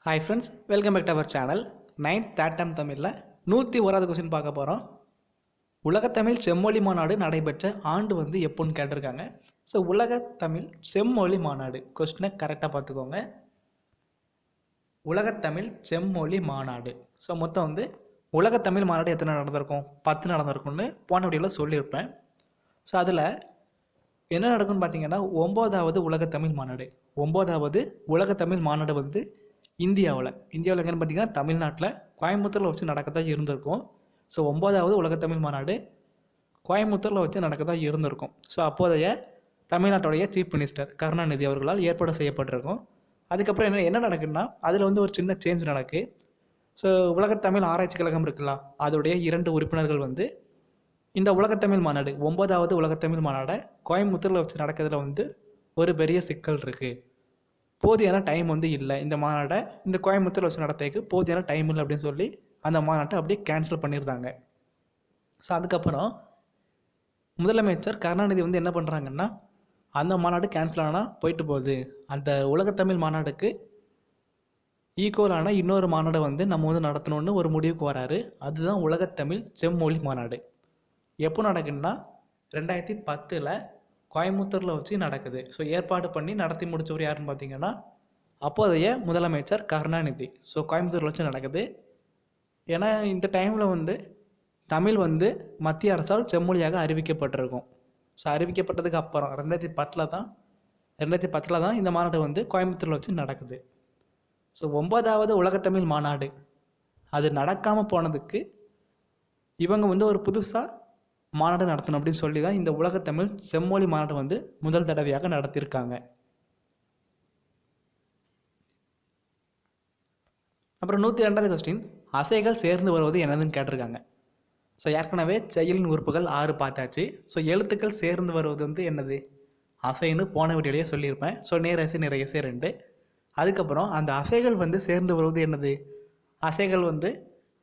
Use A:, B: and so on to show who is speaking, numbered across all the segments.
A: Hi friends, welcome back to our channel. 9th தேட்டம் தமிழில் 101வது கொஸ்டின் பார்க்க போகிறோம். உலகத்தமிழ் செம்மொழி மாநாடு நடைபெற்ற ஆண்டு வந்து எப்போன்னு கேட்டிருக்காங்க. ஸோ உலகத்தமிழ் செம்மொழி மாநாடு கொஸ்டினை கரெக்டாக பார்த்துக்கோங்க. உலகத்தமிழ் செம்மொழி மாநாடு. ஸோ மொத்தம் வந்து உலகத்தமிழ் மாநாடு எத்தனை நடந்திருக்கும்? 10 நடந்திருக்கும்னு போன வீடியோவில் சொல்லியிருப்பேன். ஸோ அதில் என்ன நடக்கும்னு பார்த்தீங்கன்னா 9வது உலகத்தமிழ் மாநாடு. 9வது உலகத்தமிழ் மாநாடு வந்து இந்தியாவில் எங்கன்னு பார்த்தீங்கன்னா தமிழ்நாட்டில் கோயம்புத்தூரில் வச்சு நடக்கத்தான் இருந்திருக்கும். ஸோ 9வது உலகத்தமிழ் மாநாடு கோயம்புத்தூரில் வச்சு நடக்கத்தான் இருந்திருக்கும். ஸோ அப்போதைய தமிழ்நாட்டுடைய சீஃப் மினிஸ்டர் கருணாநிதி அவர்களால் ஏற்பாடு செய்யப்பட்டிருக்கும். அதுக்கப்புறம் என்ன நடக்குதுன்னா அதில் வந்து ஒரு சின்ன சேஞ்ச் நடக்கு. ஸோ உலகத்தமிழ் ஆராய்ச்சி கழகம் இருக்குல்ல, அதோடைய 2 உறுப்பினர்கள் வந்து இந்த உலகத்தமிழ் மாநாடு 9வது உலகத்தமிழ் மாநாடை கோயம்புத்தூரில் வச்சு நடக்கிறதுல வந்து ஒரு பெரிய சிக்கல் இருக்குது. போதியான டைம் வந்து இல்லை, இந்த மாநாட்டை இந்த கோயம்புத்தூர் வச்சு நடத்துறதுக்கு போதியான டைம் இல்லை அப்படின்னு சொல்லி அந்த மாநாட்டை அப்படியே கேன்சல் பண்ணியிருந்தாங்க. ஸோ அதுக்கப்புறம் முதலமைச்சர் கருணாநிதி வந்து என்ன பண்ணுறாங்கன்னா, அந்த மாநாடு கேன்சல் ஆனால் போயிட்டு போகுது, அந்த உலகத்தமிழ் மாநாடுக்கு ஈக்குவலான இன்னொரு மாநாடை வந்து நம்ம வந்து நடத்தணும்னு ஒரு முடிவுக்கு வராரு. அதுதான் உலகத்தமிழ் செம்மொழி மாநாடு. எப்போ நடக்குதுன்னா 2010 கோயம்புத்தூரில் வச்சு நடக்குது. ஸோ ஏற்பாடு பண்ணி நடத்தி முடிச்சவர் யாருன்னு பார்த்தீங்கன்னா அப்போதைய முதலமைச்சர் கருணாநிதி. ஸோ கோயம்புத்தூரில் வச்சு நடக்குது. ஏன்னா இந்த டைமில் வந்து தமிழ் வந்து மத்திய அரசால் செம்மொழியாக அறிவிக்கப்பட்டிருக்கும். ஸோ அறிவிக்கப்பட்டதுக்கு அப்புறம் 2010 தான் இந்த மாநாடு வந்து கோயம்புத்தூரில் வச்சு நடக்குது. ஸோ 9வது உலகத்தமிழ் மாநாடு அது நடக்காமல் போனதுக்கு இவங்க வந்து ஒரு புதுசாக மாநாடு நடத்தணும் அப்படின்னு சொல்லி தான் இந்த உலகத்தமிழ் செம்மொழி மாநாடு வந்து முதல் தடவையாக நடத்தியிருக்காங்க. அப்புறம் 102வது கொஸ்டின், அசைகள் சேர்ந்து வருவது என்னதுன்னு கேட்டிருக்காங்க. ஸோ ஏற்கனவே செயலின் உறுப்புகள் 6 பார்த்தாச்சு. ஸோ எழுத்துக்கள் சேர்ந்து வருவது வந்து என்னது? அசைன்னு போன வீடியோலேயே சொல்லியிருப்பேன். ஸோ நேரசை நிறையசை 2. அதுக்கப்புறம் அந்த அசைகள் வந்து சேர்ந்து வருவது என்னது? அசைகள் வந்து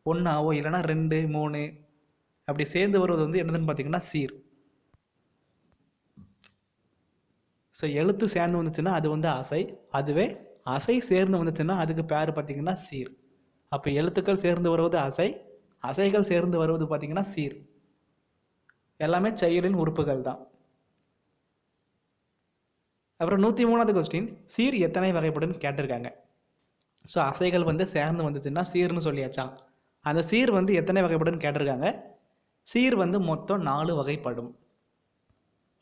A: 1ஆவோ இல்லைனா 2, 3 அப்படி சேர்ந்து வருவது வந்து என்னதுன்னு பார்த்தீங்கன்னா சீர். ஸோ எழுத்து சேர்ந்து வந்துச்சுன்னா அது வந்து அசை, அதுவே அசை சேர்ந்து வந்துச்சுன்னா அதுக்கு பேர் பார்த்தீங்கன்னா சீர். அப்போ எழுத்துக்கள் சேர்ந்து வருவது அசை, அசைகள் சேர்ந்து வருவது பார்த்தீங்கன்னா சீர். எல்லாமே செயலின் உறுப்புகள் தான். அப்புறம் 103வது கொஸ்டின், சீர் எத்தனை வகைப்படும் கேட்டிருக்காங்க. ஸோ அசைகள் வந்து சேர்ந்து வந்துச்சுன்னா சீர்னு சொல்லியாச்சா. அந்த சீர் வந்து எத்தனை வகைப்படும் கேட்டிருக்காங்க. சீர் வந்து மொத்தம் 4 வகைப்படும்.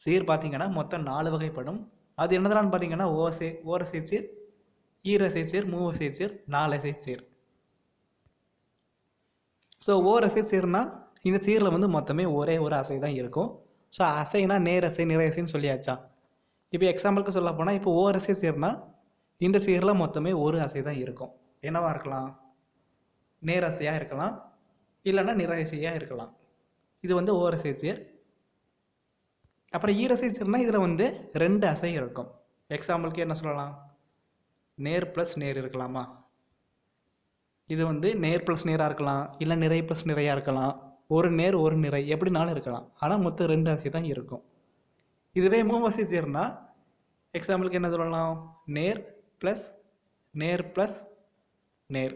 A: சீர் பார்த்தீங்கன்னா மொத்தம் 4 வகைப்படும். அது என்னதான்னு பார்த்தீங்கன்னா ஓரசை சீர், ஈரசை சீர், மூவசை சீர், நாலசை சீர். ஸோ ஓரசை சீர்னா இந்த சீரில் வந்து மொத்தமே ஒரே ஒரு அசை தான் இருக்கும். ஸோ அசைனா நேரசை நிறையசைன்னு சொல்லியாச்சா. இப்போ எக்ஸாம்பிளுக்கு சொல்ல போனால் இப்போ ஓரசை சீர்னா இந்த சீரில் மொத்தமே ஒரு அசை தான் இருக்கும். என்னவா இருக்கலாம்? நேரசையாக இருக்கலாம், இல்லைன்னா நிறையசையாக இருக்கலாம். இது வந்து ஓரசை சீர். அப்புறம் ஈரசை சீர்னா இதில் வந்து 2 அசை இருக்கும். எக்ஸாம்பிளுக்கு என்ன சொல்லலாம்? நேர் ப்ளஸ் நேர் இருக்கலாமா. இது வந்து நேர் ப்ளஸ் நேராக இருக்கலாம், இல்லை நிறை ப்ளஸ் நிறையாக இருக்கலாம், ஒரு நேர் ஒரு நிறை எப்படினாலும் இருக்கலாம். ஆனால் மொத்தம் 2 அசை தான் இருக்கும். இதுவே மூவசை சீர்னா எக்ஸாம்பிளுக்கு என்ன சொல்லலாம்? நேர் ப்ளஸ் நேர் ப்ளஸ் நேர்.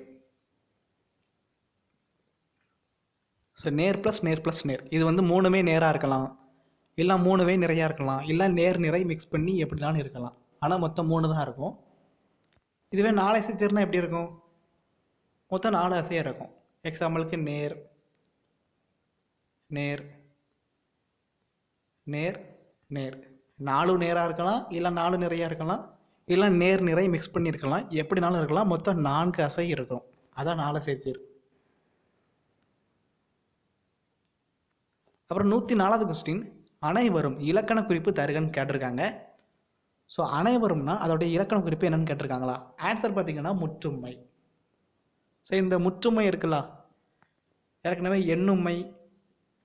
A: ஸோ நேர் ப்ளஸ் நேர் ப்ளஸ் நேர் இது வந்து 3மே நேராக இருக்கலாம், இல்லை 3மே நிறையா இருக்கலாம், இல்லை நேர் நிறை மிக்ஸ் பண்ணி எப்படினாலும் இருக்கலாம். ஆனால் மொத்தம் 3 தான் இருக்கும். இதுவே 4 அசை சீர்னா எப்படி இருக்கும்? மொத்தம் 4 அசையாக இருக்கும். எக்ஸாம்பிளுக்கு நேர் நேர் நேர் நேர் 4 நேராக இருக்கலாம், இல்லை 4 நிறையா இருக்கலாம், இல்லை நேர் நிறை மிக்ஸ் பண்ணி இருக்கலாம், எப்படினாலும் இருக்கலாம். மொத்தம் 4 அசை இருக்கும். அதான் 4 அசை சீர். அப்புறம் 104வது கொஸ்டின், அனைவரும் இலக்கண குறிப்பு தருகன்னு கேட்டிருக்காங்க. ஸோ அனைவரும்னா அதோடைய இலக்கண குறிப்பு என்னன்னு கேட்டிருக்காங்களா. ஆன்சர் பார்த்தீங்கன்னா முற்றுமை. ஸோ இந்த முற்றுமை இருக்குல்ல, ஏற்கனவே எண்ணுமை,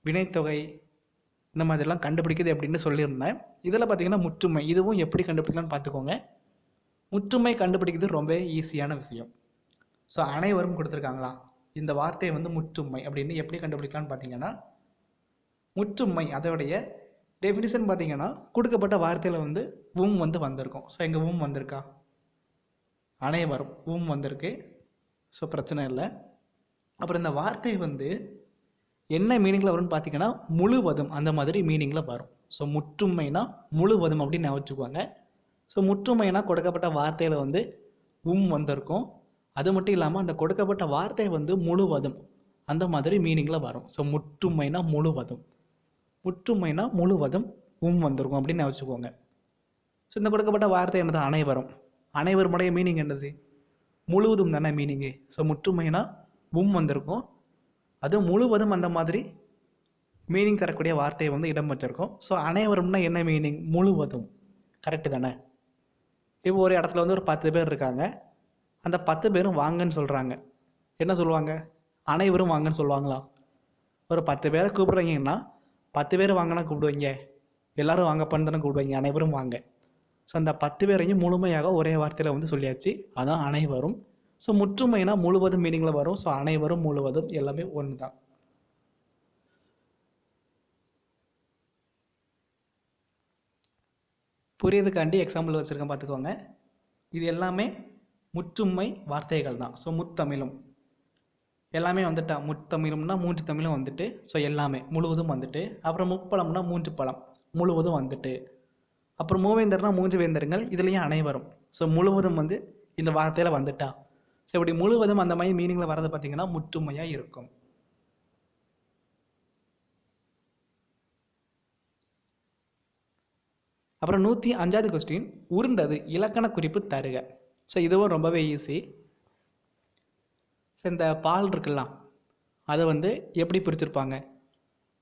A: வினைத்தொகை இந்த மாதிரிலாம் கண்டுபிடிக்குது அப்படின்னு சொல்லியிருந்தேன். இதில் பார்த்தீங்கன்னா முற்றுமை, இதுவும் எப்படி கண்டுபிடிக்கலான்னு பார்த்துக்கோங்க. முற்றுமை கண்டுபிடிக்கிறது ரொம்ப ஈஸியான விஷயம். ஸோ அனைவரும் கொடுத்துருக்காங்களா, இந்த வார்த்தையை வந்து முற்றுமை அப்படின்னு எப்படி கண்டுபிடிக்கலான்னு பார்த்தீங்கன்னா, முற்றுமை அதோடைய டெஃபினிஷன் பார்த்தீங்கன்னா கொடுக்கப்பட்ட வார்த்தையில் வந்து வந்து வந்திருக்கும். ஸோ எங்கள் வந்திருக்கா, அனைவரும் வந்திருக்கு. ஸோ பிரச்சனை இல்லை. அப்புறம் இந்த வார்த்தை வந்து என்ன மீனிங்கில் வரும்னு பார்த்தீங்கன்னா முழுவதும் அந்த மாதிரி மீனிங்கில் வரும். ஸோ முற்றுமைனா முழுவதும் அப்படின்னு வச்சுக்குவாங்க. ஸோ முற்றுமைனா கொடுக்கப்பட்ட வார்த்தையில் வந்து வந்திருக்கும். அது மட்டும் இல்லாமல் அந்த கொடுக்கப்பட்ட வார்த்தை வந்து முழுவதும் அந்த மாதிரி மீனிங்கில் வரும். ஸோ முற்றுமைனா முழுவதும், முற்றுமைனா முழுவதும் வந்திருக்கும் அப்படின்னு வச்சுக்கோங்க. ஸோ இந்த கொடுக்கப்பட்ட வார்த்தை என்னது? அனைவரும். அனைவருடைய மீனிங் என்னது? முழுவதும் தானே மீனிங்கு. ஸோ முற்றுமைனா வந்திருக்கும், அது முழுவதும் அந்த மாதிரி மீனிங் தரக்கூடிய வார்த்தையை வந்து இடம் வச்சிருக்கோம். ஸோ அனைவரும்னா என்ன மீனிங்? முழுவதும். கரெக்டு தானே? இப்போ ஒரு இடத்துல வந்து ஒரு 10 பேர் இருக்காங்க. அந்த 10 பேரும் வாங்கன்னு சொல்கிறாங்க. என்ன சொல்லுவாங்க? அனைவரும் வாங்கன்னு சொல்லுவாங்களா? ஒரு 10 பேரை கூப்பிட்றீங்கன்னா 10 பேர் வாங்கினா கூப்பிடுவீங்க, எல்லோரும் வாங்கப்பான்னு தானே கூப்பிடுவீங்க, அனைவரும் வாங்க. ஸோ அந்த 10 பேரையும் முழுமையாக ஒரே வார்த்தையில் வந்து சொல்லியாச்சு, அதான் அனைவரும். ஸோ முற்றுமைனா முழுவதும் மீனிங்கில் வரும். ஸோ அனைவரும் முழுவதும் எல்லாமே ஒன்று தான். புரியுதுக்காண்டி எக்ஸாம்பிள் வச்சுருக்கேன் பார்த்துக்கோங்க. இது எல்லாமே முற்றுமை வார்த்தைகள் தான். ஸோ முத்தமிழும் எல்லாமே வந்துட்டா, முத்தமிழும்னா 3 தமிழும் வந்துட்டு, ஸோ எல்லாமே முழுவதும் வந்துட்டு. அப்புறம் முப்பழம்னா 3 பழம் முழுவதும் வந்துட்டு. அப்புறம் மூவேந்தர்னா 3 வேந்தருங்கள், இதுலேயும் அனைவரும். ஸோ முழுவதும் வந்து இந்த வார்த்தையில் வந்துட்டா. ஸோ இப்படி முழுவதும் அந்த மாதிரி மீனிங்கில் வரது பார்த்திங்கன்னா முற்றுமையாக இருக்கும். அப்புறம் 105வது கொஸ்டின், உருண்டது இலக்கண குறிப்பு தருக. ஸோ இதுவும் ரொம்பவே ஈஸி. ஸோ இந்த பால் இருக்குல்லாம், அதை வந்து எப்படி பிரிச்சிருப்பாங்க?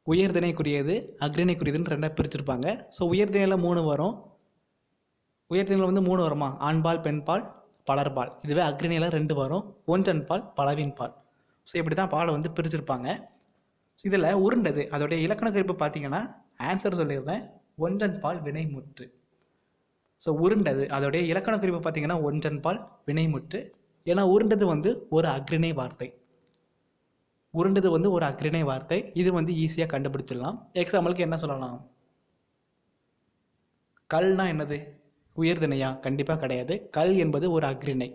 A: உயர்திணைக்குரியது, அக்ரிணைக்குரியதுன்னு 2 பிரிச்சிருப்பாங்க. ஸோ உயர்திணையில் 3 வரும். உயர்திணையில் வந்து 3 வருமா? ஆண்பால், பெண்பால், பலர்பால். இதுவே அக்ரிணையில் 2 வரும், ஒன்றன் பால், பலவின் பால். ஸோ இப்படி தான் பாலை வந்து பிரிச்சிருப்பாங்க. இதில் உருண்டது அதோடைய இலக்கண குறிப்பு பார்த்தீங்கன்னா ஆன்சர் சொல்லியிருந்தேன், ஒன்றன் பால் வினைமுற்று. ஸோ உருண்டது அதோடைய இலக்கண குறிப்பு பார்த்தீங்கன்னா ஒன்றன் பால் வினைமுற்று. ஏன்னா உருண்டது வந்து ஒரு அக்ரிணை வார்த்தை. உருண்டது வந்து ஒரு அக்ரிணை வார்த்தை. இது வந்து ஈஸியாக கண்டுபிடிச்சிடலாம். எக்ஸாம்பிளுக்கு என்ன சொல்லலாம்? கல்னா என்னது? உயர்திணையா? கண்டிப்பாக கிடையாது. கல் என்பது ஒரு அக்ரிணை.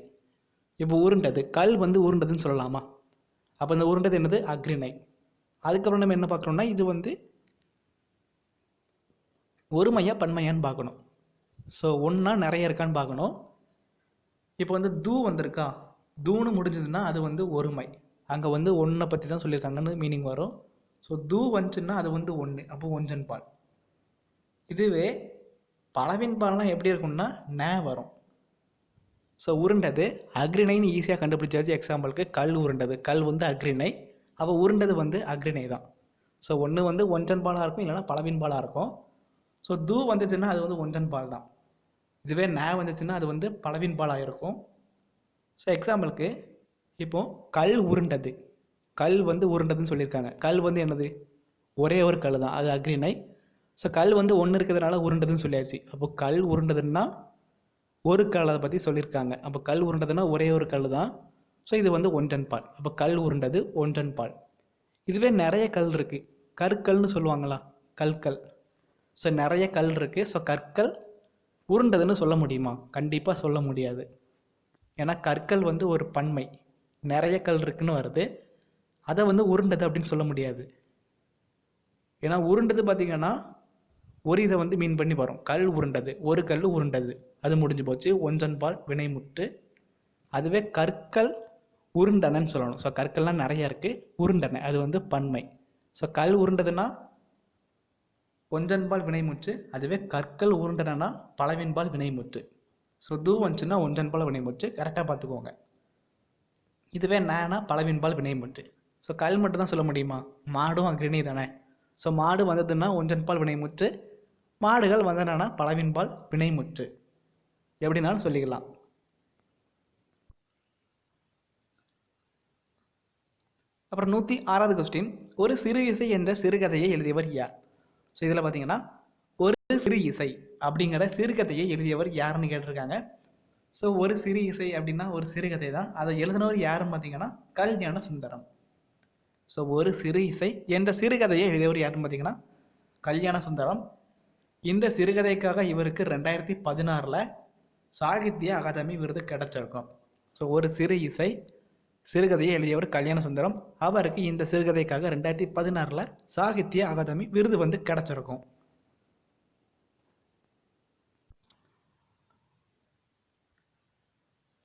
A: இப்போ உருண்டது, கல் வந்து உருண்டதுன்னு சொல்லலாமா? அப்போ இந்த உருண்டது என்னது? அக்ரிணை. அதுக்கப்புறம் நம்ம என்ன பார்க்குறோம்னா, இது வந்து ஒருமையா பன்மையான்னு பார்க்கணும். ஸோ ஒன்றா நிறைய இருக்கான்னு பார்க்கணும். இப்போ வந்து தூ வந்திருக்கா, தூன்னு முடிஞ்சதுன்னா அது வந்து ஒருமை. அங்கே வந்து ஒன்றை பற்றி தான் சொல்லியிருக்காங்கன்னு மீனிங் வரும். ஸோ தூ வந்துச்சுன்னா அது வந்து ஒன்று, அப்போ ஒன்றன் பால். இதுவே பலவின் பால்னால் எப்படி இருக்கும்னா நே வரும். ஸோ உருண்டது அக்ரிணைன்னு ஈஸியாக கண்டுபிடிச்சாச்சு. எக்ஸாம்பிளுக்கு கல் உருண்டது, கல் வந்து அக்ரிணை, அப்போ உருண்டது வந்து அக்ரிணை தான். ஸோ ஒன்று வந்து ஒன்றன் பாலாக இருக்கும், இல்லைனா பலவின் பாலாக இருக்கும். ஸோ தூ வந்துச்சுன்னா அது வந்து ஒன்றன் பால் தான். இதுவே நே வந்துச்சுன்னா அது வந்து பலவின் பாலாக இருக்கும். ஸோ எக்ஸாம்பிளுக்கு இப்போ கல் உருண்டது, கல் வந்து உருண்டதுன்னு சொல்லியிருக்காங்க. கல் வந்து என்னது? ஒரே ஒரு கல் தான், அது அக்ரிணை. ஸோ கல் வந்து ஒன்று இருக்கிறதுனால உருண்டதுன்னு சொல்லியாச்சு. அப்போ கல் உருண்டதுன்னா ஒரு கல், அதை பற்றி சொல்லியிருக்காங்க. அப்போ கல் உருண்டதுன்னா ஒரே ஒரு கல் தான். ஸோ இது வந்து ஒன்றன் பால். அப்போ கல் உருண்டது ஒன்றன் பால். இதுவே நிறைய கல் இருக்குது, கற்கல்னு சொல்லுவாங்களா, கற்கள். ஸோ நிறைய கல் இருக்குது. ஸோ கற்கள் உருண்டதுன்னு சொல்ல முடியுமா? கண்டிப்பாக சொல்ல முடியாது. ஏன்னா கற்கள் வந்து ஒரு பன்மை, நிறைய கல் இருக்குன்னு வருது, அதை வந்து உருண்டது அப்படின்னு சொல்ல முடியாது. ஏன்னா உருண்டது பார்த்திங்கன்னா ஒரு இதை வந்து மீன் பண்ணி வரும். கல் உருண்டது, ஒரு கல் உருண்டது, அது முடிஞ்சு போச்சு, ஒன்றன் பால் வினைமுற்று. அதுவே கற்கள் உருண்டனன்னு சொல்லணும். ஸோ கற்கள்லாம் நிறையா இருக்குது, உருண்டனை அது வந்து பன்மை. ஸோ கல் உருண்டதுன்னா ஒன்றன்பால் வினைமுற்று. அதுவே கற்கள் உருண்டனா பலவின்பால் வினைமுற்று. ஸோ தூ வந்துச்சுன்னா ஒன்றன்பால் வினைமுற்று, கரெக்டாக பார்த்துக்கோங்க. இதுவே நேனா பலவின்பால் வினைமுற்று. ஸோ கல் மட்டும் தான் சொல்ல முடியுமா? மாடும் அக்ரிணை தானே. ஸோ மாடு வந்ததுன்னா ஒன்றன்பால் வினைமுற்று, மாடுகள் வந்தனா பலவின்பால் வினைமுற்று, எப்படினாலும் சொல்லிக்கலாம். அப்புறம் 106வது கொஸ்டின், ஒரு சிறு இசை என்ற சிறுகதையை எழுதியவர் யார்? ஸோ இதில் பார்த்தீங்கன்னா ஒரு சிறு இசை அப்படிங்கிற சிறுகதையை எழுதியவர் யாருன்னு கேட்டிருக்காங்க. ஸோ ஒரு சிறு இசை அப்படின்னா ஒரு சிறுகதை தான். அதை எழுதினவர் யாருன்னு பார்த்தீங்கன்னா கல்யாண சுந்தரம். ஸோ ஒரு சிறு இசை என்ற சிறுகதையை எழுதியவர் யாருன்னு பார்த்தீங்கன்னா கல்யாண சுந்தரம். இந்த சிறுகதைக்காக இவருக்கு 2016 சாகித்ய அகாதமி விருது கிடைச்சிருக்கும். ஸோ ஒரு சிறு இசை சிறுகதையை எழுதியவர் கல்யாண சுந்தரம். அவருக்கு இந்த சிறுகதைக்காக 2016 சாகித்ய அகாதமி விருது வந்து கிடைச்சிருக்கும்.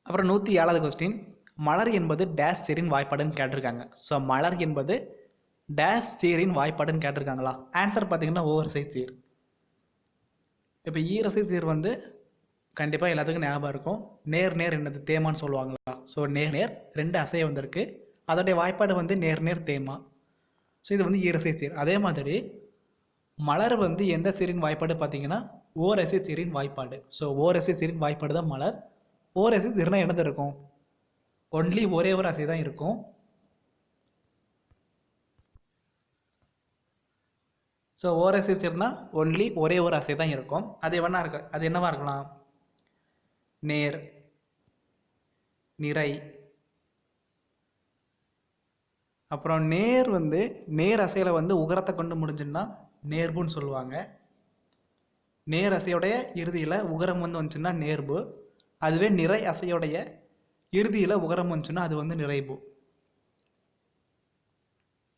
A: அப்புறம் 107வது கொஸ்டின், மலர் என்பது டேஷ் சீரின் வாய்ப்பாடுன்னு கேட்டிருக்காங்க. ஸோ மலர் என்பது டேஷ் சீரின் வாய்ப்பாடுன்னு கேட்டிருக்காங்களா? ஆன்சர் பார்த்தீங்கன்னா ஓவரிசை சீர். இப்போ ஈரசை சீர் வந்து கண்டிப்பாக எல்லாத்துக்கும் ஞாபகம் இருக்கும். நேர் நேர் என்னது தேமான்னு சொல்லுவாங்களா? ஸோ நேர் நேர் 2 அசை வந்திருக்கு, அதோடைய வாய்ப்பாடு வந்து நேர் நேர் தேமா. ஸோ இது வந்து ஈரசை சீர். அதே மாதிரி மலர் வந்து எந்த சீரின் வாய்ப்பாடு பார்த்தீங்கன்னா ஓரசை சீரின் வாய்ப்பாடு. ஸோ ஓரசை சீரின் வாய்ப்பாடு தான் மலர். ஓரசை சீர்னா என்னது இருக்கும்? ஒன்லி ஒரே ஒரு அசை தான் இருக்கும். ஸோ ஓரசை சீர்னா ஒன்லி ஒரே ஒரு அசை தான் இருக்கும். அது என்ன இருக்கு? அது என்னவா இருக்கலாம்? நேர், நிறை. அப்புறம் நேர் வந்து நேர் அசையில் வந்து உகரத்தை கொண்டு முடிஞ்சுன்னா நேர்புன்னு சொல்லுவாங்க. நேர் அசையோடைய இறுதியில் உகரம் வந்து வந்துச்சுன்னா நேர்பு. அதுவே நிறை அசையோடைய இறுதியில் உகரம் வந்துச்சுன்னா அது வந்து நிறைவு.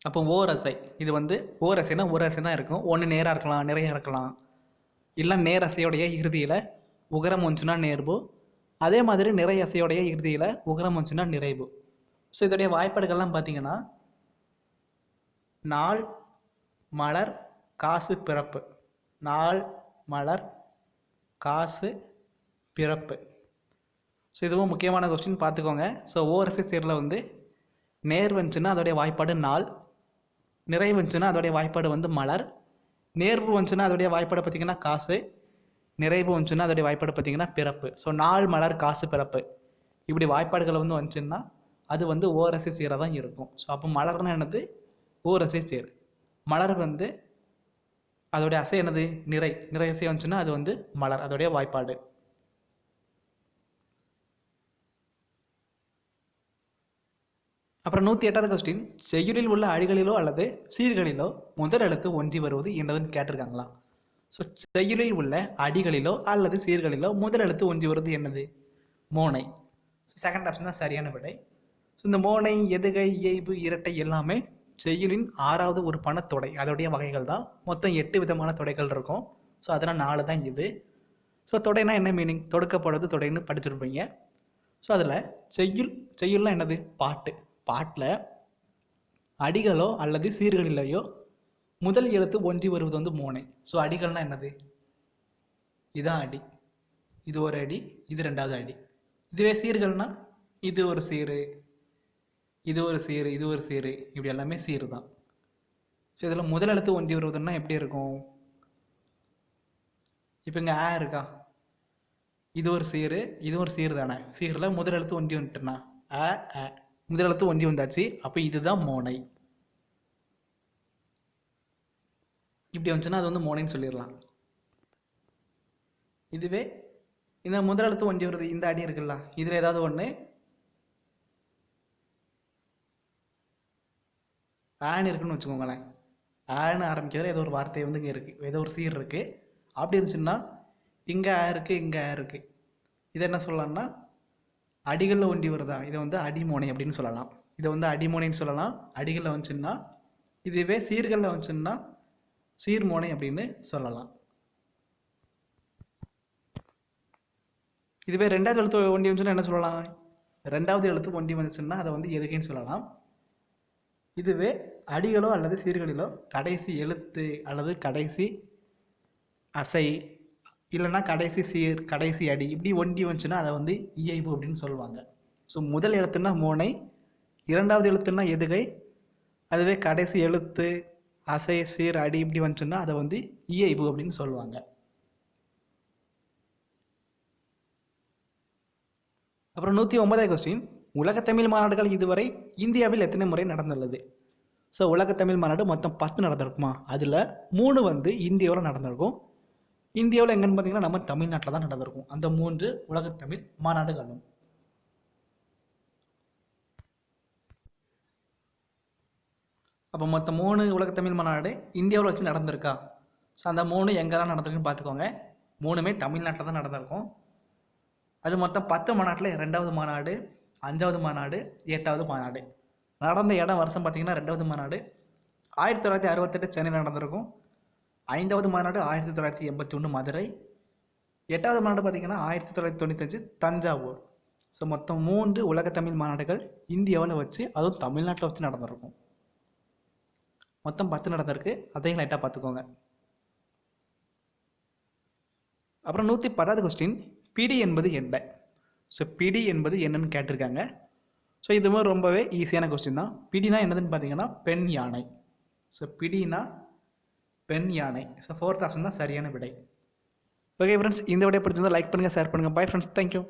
A: அப்போ ஓரசை, இது வந்து ஓரசைனா ஒரு அசை தான் இருக்கும். ஒன்று நேராக இருக்கலாம், நிறைய இருக்கலாம். இல்லை நேரசையோடைய இறுதியில் உகரம் வந்துச்சுன்னா நேர்பு. அதே மாதிரி நிறை அசையோடைய இறுதியில் உகரம் வந்துச்சுன்னா நிறைவு. ஸோ இதோடைய வாய்ப்பாடுகள்லாம் பார்த்தீங்கன்னா நாள், மலர், காசு, பிறப்பு. நாள், மலர், காசு, பிறப்பு. ஸோ இதுவும் முக்கியமான கொஸ்டின் பார்த்துக்கோங்க. ஸோ ஓரசை சீரில் வந்து நேர் வந்துச்சுன்னா அதோடைய வாய்ப்பாடு நாள், நிறை வந்துச்சுன்னா அதோடைய வாய்ப்பாடு வந்து மலர், நேர்வு வந்துச்சுன்னா அதோடைய வாய்ப்பாடு பார்த்திங்கன்னா காசு, நிறைவு வந்துச்சுன்னா அதோடைய வாய்ப்பாடு பார்த்திங்கன்னா பிறப்பு. ஸோ நாள், மலர், காசு, பிறப்பு இப்படி வாய்ப்பாடுகளை வந்து வந்துச்சுன்னா அது வந்து ஓரசை சீராக தான் இருக்கும். ஸோ அப்போ மலர்னா என்னது? ஓரசை சீர். மலர் வந்து அதோடைய அசை என்னது? நிறை. நிறை அசை வந்துச்சுன்னா அது வந்து மலர், அதோடைய வாய்ப்பாடு. அப்புறம் 108வது கொஸ்டின், செய்யுளில் உள்ள அடிகளிலோ அல்லது சீர்களிலோ முதல் எழுத்து ஒன்றி வருவது என்னதுன்னு கேட்டிருக்காங்களா? ஸோ செய்யுளில் உள்ள அடிகளிலோ அல்லது சீர்களிலோ முதல் எழுத்து ஒன்றி வருவது என்னது? மோனை. ஸோ செகண்ட் ஆப்ஷன் தான் சரியான விடை. ஸோ இந்த மோனை, எதுகை, இயைபு, இரட்டை எல்லாமே செய்யுளின் 6வது உறுப்பான தொடை, அதோடைய வகைகள் தான். மொத்தம் 8 விதமான தொடைகள் இருக்கும். ஸோ அதெல்லாம் 4 தான் இது. ஸோ தொடைனா என்ன மீனிங்? தொடுக்கப்படுறது தொடைன்னு படிச்சிருப்பீங்க. ஸோ அதில் செய்யுள்லாம் என்னது? பாட்டு. பாட்டில் அடிகளோ அல்லது சீர்களிலேயோ முதல் எழுத்து ஒன்றி வருவது வந்து மோனை. ஸோ அடிகள்னா என்னது? இதுதான் அடி, இது ஒரு அடி, இது 2வது அடி. இதுவே சீர்கள்னா இது ஒரு சீரு, இது ஒரு சீரு, இது ஒரு சீரு, இப்படி எல்லாமே சீரு தான். ஸோ இதில் முதல் எழுத்து ஒன்றி வருவதுன்னா எப்படி இருக்கும்? இப்போ இங்கே ஆ இருக்கா, இது ஒரு சீரு, இது ஒரு சீரு தானே. சீரில் முதல் எழுத்து ஒன்றி வந்துட்டுனா ஆ, முதல் எழுத்து ஒன்றி வந்தாச்சு. அப்போ இதுதான் மோனை. இப்படி வந்துச்சுன்னா அது வந்து மோனைன்னு சொல்லிடலாம். இதுவே இந்த முதல் எழுத்து ஒன்றி வருது, இந்த அடி இருக்குல்ல, இதில் ஏதாவது ஒன்று ஆன்னு இருக்குன்னு வச்சுக்கோங்களேன். ஆன்னு ஆரம்பிக்கிற ஏதோ ஒரு வார்த்தை வந்து இங்கே இருக்குது, ஏதோ ஒரு சீர் இருக்குது. அப்படி இருந்துச்சுன்னா இங்கே ஆ இருக்குது, இங்கே ஆ இருக்குது. இதை என்ன சொல்லலாம்னா அடிகளில் ஒன்றி வருதா, இதை வந்து அடிமோனை அப்படின்னு சொல்லலாம். இதை வந்து அடிமோனைன்னு சொல்லலாம் அடிகளில் வந்துச்சுன்னா. இதுவே சீர்களில் வந்துச்சுன்னா சீர்மோனை அப்படின்னு சொல்லலாம். இதுவே 2வது எழுத்து ஒன்றி வந்துச்சுன்னா என்ன சொல்லலாம்? 2வது எழுத்து ஒன்றி வந்துச்சுன்னா அதை வந்து எதுகைன்னு சொல்லலாம். இதுவே அடிகளோ அல்லது சீர்களிலோ கடைசி எழுத்து அல்லது கடைசி அசை இல்லைன்னா கடைசி சீர், கடைசி அடி இப்படி ஒன்றி வந்துச்சுன்னா அதை வந்து இயைபு அப்படின்னு சொல்லுவாங்க. ஸோ முதல் எழுத்துன்னா மோனை, 2வது எழுத்துன்னா எதுகை, அதுவே கடைசி எழுத்து அசை, சீர், அடி இப்படி வந்துச்சுன்னா அதை வந்து இயைபு அப்படின்னு சொல்லுவாங்க. அப்புறம் 109வது கொஸ்டின், உலகத்தமிழ் மாநாடுகள் இதுவரை இந்தியாவில் எத்தனை முறை நடந்துள்ளது? ஸோ உலகத்தமிழ் மாநாடு மொத்தம் 10 நடந்திருக்குமா? அதில் 3 வந்து இந்தியாவில் நடந்திருக்கும். இந்தியாவில் எங்கன்னு பார்த்தீங்கன்னா நம்ம தமிழ்நாட்டில் தான் நடந்திருக்கும் அந்த 3 உலகத்தமிழ் மாநாடுகளும். அப்போ மொத்தம் 3 உலகத்தமிழ் மாநாடு இந்தியாவில் வச்சு நடந்திருக்கா? ஸோ அந்த 3 எங்கெல்லாம் நடந்திருக்குன்னு பார்த்துக்கோங்க. 3மே தமிழ்நாட்டில் தான் நடந்திருக்கும். அது மொத்தம் 10 மாநாட்டில் 2வது மாநாடு, 5வது மாநாடு, 8வது மாநாடு. நடந்த இடம் வருஷம் பார்த்தீங்கன்னா 2வது மாநாடு 1968 சென்னையில் நடந்திருக்கும். 5வது மாநாடு 1981 மதுரை. 8வது மாநாடு பார்த்தீங்கன்னா 1995 தஞ்சாவூர். ஸோ மொத்தம் 3 உலக தமிழ் மாநாடுகள் இந்தியாவில் வச்சு, அதுவும் தமிழ்நாட்டில் வச்சு நடந்திருக்கும். மொத்தம் 10 நடந்திருக்கு, அதையும் லைட்டாக பார்த்துக்கோங்க. அப்புறம் 110வது கொஸ்டின், பிடி என்பது என்ன? ஸோ பிடி என்பது என்னன்னு கேட்டிருக்காங்க. ஸோ இதுவுமே ரொம்பவே ஈஸியான கொஸ்டின் தான். பிடினா என்னதுன்னு பார்த்தீங்கன்னா பெண் யானை. ஸோ பிடினா பெண் யானை. ஸோ 4th ஆப்ஷன் தான் சரியான விடை. ஓகே ஃப்ரெண்ட்ஸ், இந்த விடையை பிடிச்சிருந்தா லைக் பண்ணுங்கள், ஷேர் பண்ணுங்கள். Bye friends, thank you.